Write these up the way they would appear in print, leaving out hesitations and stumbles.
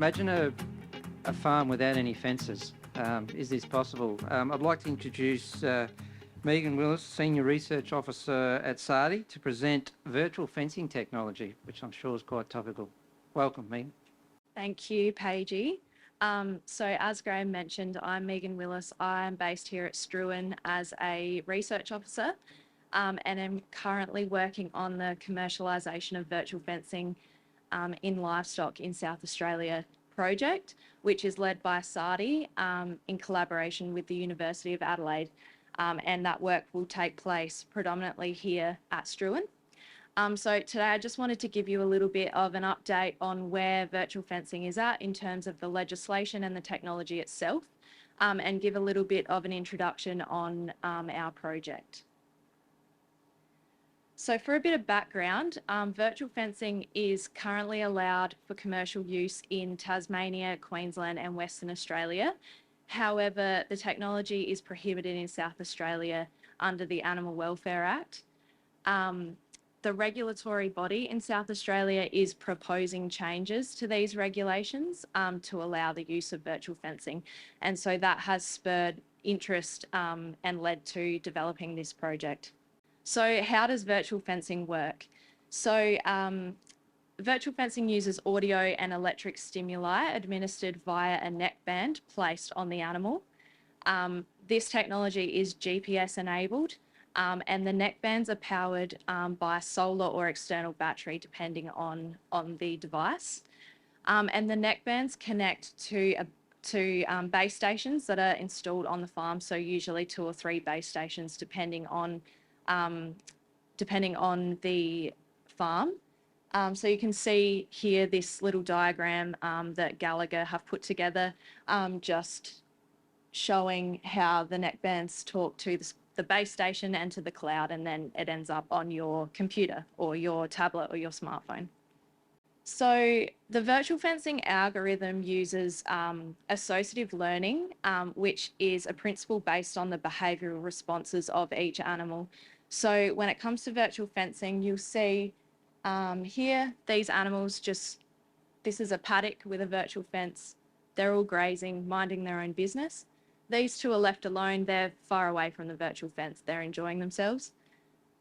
Imagine a farm without any fences. Is this possible? I'd like to introduce Megan Willis, Senior Research Officer at SARDI, to present virtual fencing technology, which I'm sure is quite topical. Welcome, Megan. Thank you, Paigey. So as Graham mentioned, I'm Megan Willis. I'm based here at Struan as a research officer and am currently working on the commercialisation of virtual fencing in livestock in South Australia project, which is led by SARDI in collaboration with the University of Adelaide. And that work will take place predominantly here at Struan. So today I just wanted to give you a little bit of an update on where virtual fencing is at in terms of the legislation and the technology itself, and give a little bit of an introduction on our project. So for a bit of background, virtual fencing is currently allowed for commercial use in Tasmania, Queensland and Western Australia. However, the technology is prohibited in South Australia under the Animal Welfare Act. The regulatory body in South Australia is proposing changes to these regulations to allow the use of virtual fencing. And so that has spurred interest and led to developing this project. So how does virtual fencing work? So virtual fencing uses audio and electric stimuli administered via a neckband placed on the animal. This technology is GPS enabled. And the neckbands are powered by a solar or external battery, depending on the device. And the neckbands connect to base stations that are installed on the farm, so usually 2 or 3 base stations, depending on the farm. So you can see here this little diagram that Gallagher have put together, just showing how the neckbands talk to the base station and to the cloud, and then it ends up on your computer or your tablet or your smartphone. So the virtual fencing algorithm uses associative learning, which is a principle based on the behavioural responses of each animal. So when it comes to virtual fencing, you'll see here these animals this is a paddock with a virtual fence. They're all grazing, minding their own business. These 2 are left alone. They're far away from the virtual fence. They're enjoying themselves.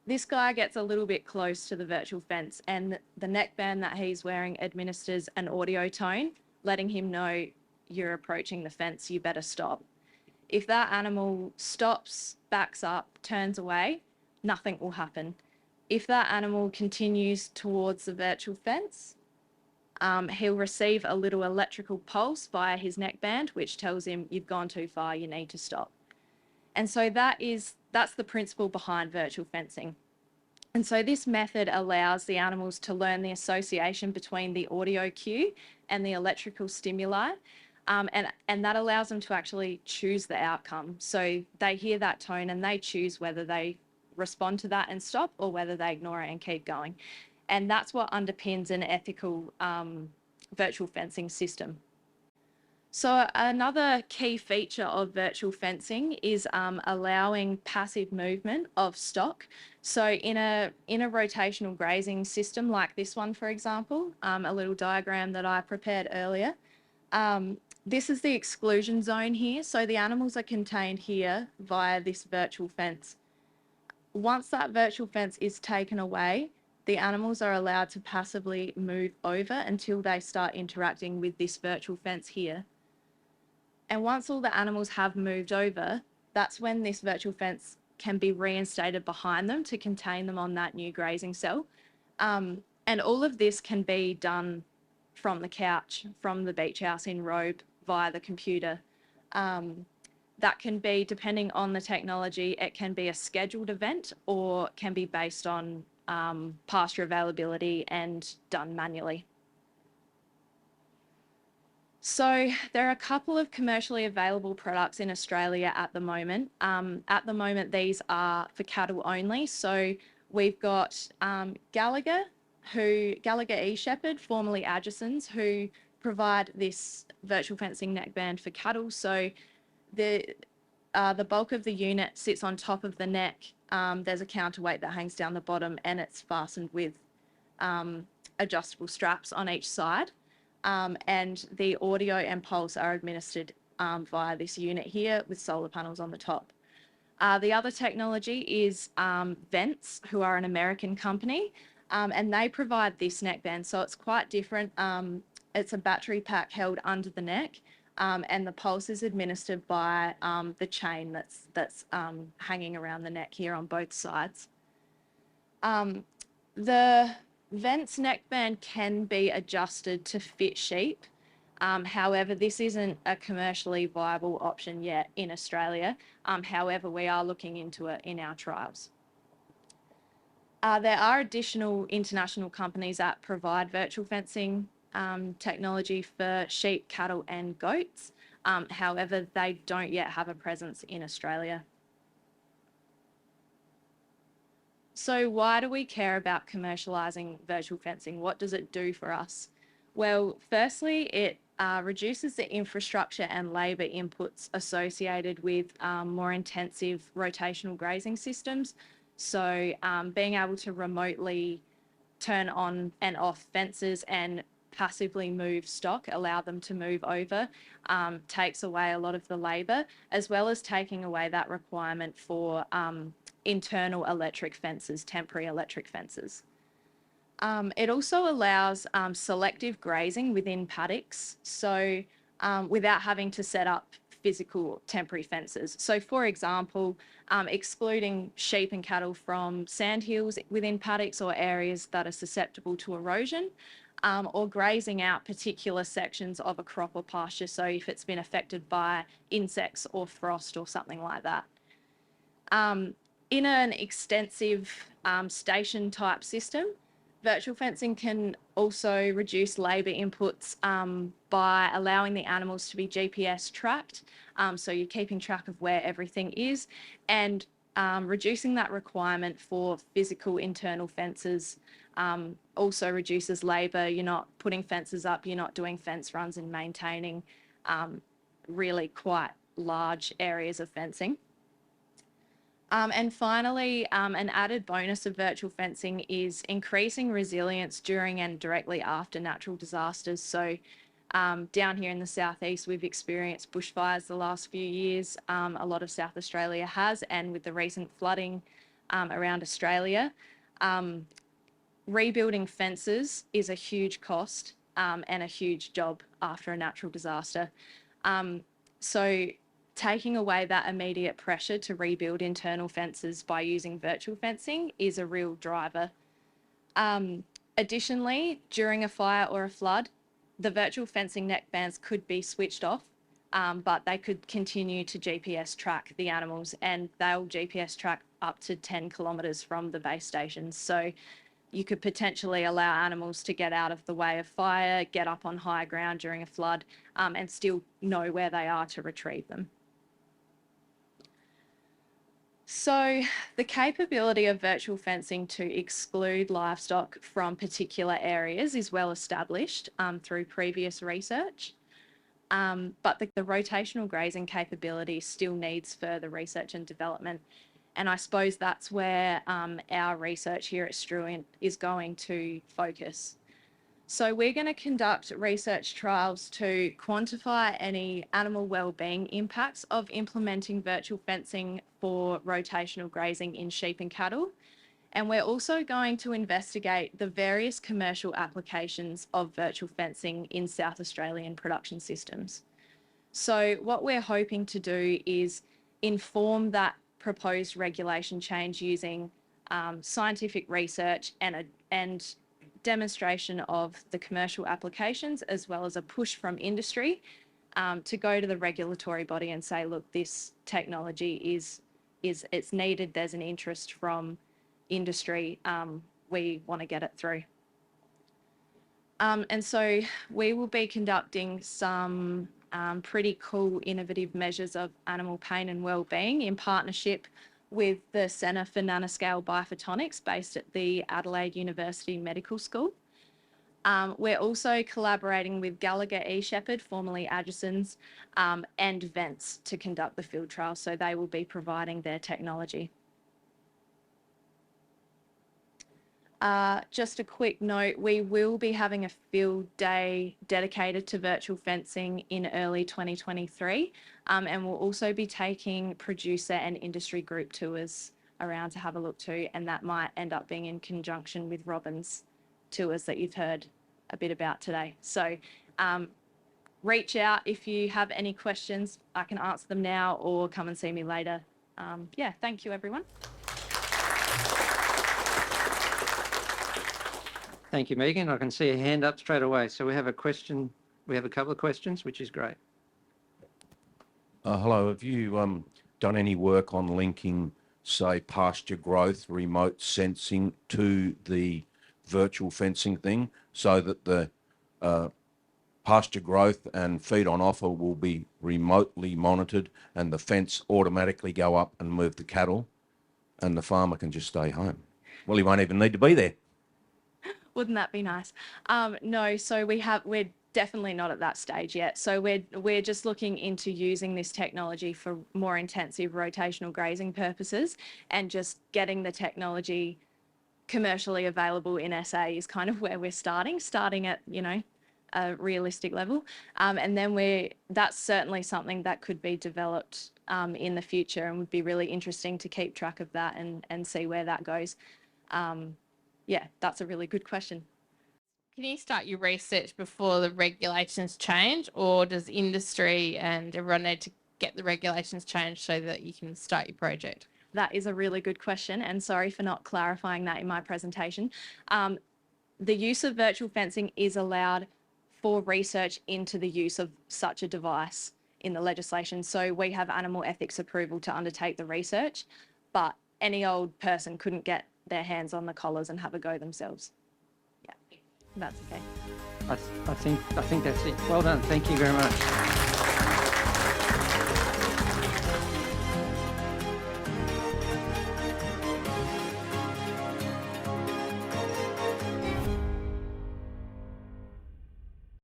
This guy gets a little bit close to the virtual fence, and the neckband that he's wearing administers an audio tone, letting him know you're approaching the fence, you better stop. If that animal stops, backs up, turns away, nothing will happen. If that animal continues towards the virtual fence, he'll receive a little electrical pulse via his neckband, which tells him you've gone too far, you need to stop. And so that's the principle behind virtual fencing. And so this method allows the animals to learn the association between the audio cue and the electrical stimuli, and that allows them to actually choose the outcome. So they hear that tone and they choose whether they respond to that and stop, or whether they ignore it and keep going. And that's what underpins an ethical virtual fencing system. So another key feature of virtual fencing is allowing passive movement of stock. So in a rotational grazing system like this one, for example, a little diagram that I prepared earlier, this is the exclusion zone here. So the animals are contained here via this virtual fence. Once that virtual fence is taken away, the animals are allowed to passively move over until they start interacting with this virtual fence here. And once all the animals have moved over, that's when this virtual fence can be reinstated behind them to contain them on that new grazing cell. And all of this can be done from the couch, from the beach house in Robe, via the computer. That can be, depending on the technology, it can be a scheduled event or can be based on pasture availability and done manually. So there are a couple of commercially available products in Australia at the moment. At the moment, these are for cattle only. So we've got Gallagher eShepherd, formerly Adjacens, who provide this virtual fencing neckband for cattle. So the bulk of the unit sits on top of the neck. There's a counterweight that hangs down the bottom, and it's fastened with adjustable straps on each side. and the audio and pulse are administered via this unit here with solar panels on the top. The other technology is Vents, who are an American company, and they provide this neckband. So it's quite different. It's a battery pack held under the neck, and the pulse is administered by the chain that's hanging around the neck here on both sides. The Vents neckband can be adjusted to fit sheep. However, this isn't a commercially viable option yet in Australia. However, we are looking into it in our trials. There are additional international companies that provide virtual fencing technology for sheep, cattle, and goats. However, they don't yet have a presence in Australia. So why do we care about commercialising virtual fencing? What does it do for us? Well, firstly, it reduces the infrastructure and labour inputs associated with more intensive rotational grazing systems. So being able to remotely turn on and off fences and passively move stock, allow them to move over, takes away a lot of the labour, as well as taking away that requirement for internal electric fences, temporary electric fences. It also allows selective grazing within paddocks, so without having to set up physical temporary fences. So for example, excluding sheep and cattle from sandhills within paddocks or areas that are susceptible to erosion, or grazing out particular sections of a crop or pasture, so if it's been affected by insects or frost or something like that. In an extensive station type system, virtual fencing can also reduce labour inputs by allowing the animals to be GPS tracked, so you're keeping track of where everything is, and reducing that requirement for physical internal fences also reduces labour. You're not putting fences up, you're not doing fence runs and maintaining really quite large areas of fencing. And finally, an added bonus of virtual fencing is increasing resilience during and directly after natural disasters. So down here in the southeast, we've experienced bushfires the last few years. A lot of South Australia has, and with the recent flooding around Australia, rebuilding fences is a huge cost and a huge job after a natural disaster. So taking away that immediate pressure to rebuild internal fences by using virtual fencing is a real driver. Additionally, during a fire or a flood, the virtual fencing neckbands could be switched off, but they could continue to GPS track the animals, and they'll GPS track up to 10 kilometres from the base stations. So you could potentially allow animals to get out of the way of fire, get up on high ground during a flood, and still know where they are to retrieve them. So the capability of virtual fencing to exclude livestock from particular areas is well established through previous research, but the rotational grazing capability still needs further research and development. And I suppose that's where our research here at Struent is going to focus. So we're going to conduct research trials to quantify any animal wellbeing impacts of implementing virtual fencing for rotational grazing in sheep and cattle. And we're also going to investigate the various commercial applications of virtual fencing in South Australian production systems. So what we're hoping to do is inform that proposed regulation change using scientific research and demonstration of the commercial applications, as well as a push from industry to go to the regulatory body and say, look, this technology it's needed, there's an interest from industry, we want to get it through. And so we will be conducting some pretty cool innovative measures of animal pain and wellbeing in partnership with the Centre for Nanoscale Biophotonics based at the Adelaide University Medical School. We're also collaborating with Gallagher eShepherd, formerly Addison's, and Vents to conduct the field trial, so they will be providing their technology. Just a quick note, we will be having a field day dedicated to virtual fencing in early 2023, and we'll also be taking producer and industry group tours around to have a look too, and that might end up being in conjunction with Robin's tours that you've heard a bit about today. So reach out if you have any questions. I can answer them now or come and see me later. Yeah, thank you everyone. Thank you, Megan. I can see a hand up straight away. So we have a question. We have a couple of questions, which is great. Hello, have you done any work on linking, say, pasture growth, remote sensing to the virtual fencing thing so that the pasture growth and feed on offer will be remotely monitored and the fence automatically go up and move the cattle and the farmer can just stay home? Well, he won't even need to be there. Wouldn't that be nice? No, so we're definitely not at that stage yet. So we're just looking into using this technology for more intensive rotational grazing purposes, and just getting the technology commercially available in SA is kind of where we're starting at, you know, a realistic level. And then that's certainly something that could be developed in the future, and would be really interesting to keep track of that and see where that goes. Yeah, that's a really good question. Can you start your research before the regulations change, or does industry and everyone need to get the regulations changed so that you can start your project? That is a really good question, and sorry for not clarifying that in my presentation. The use of virtual fencing is allowed for research into the use of such a device in the legislation. So we have animal ethics approval to undertake the research, but any old person couldn't get their hands on the collars and have a go themselves. Yeah, that's okay. I think that's it. Well done. Thank you very much.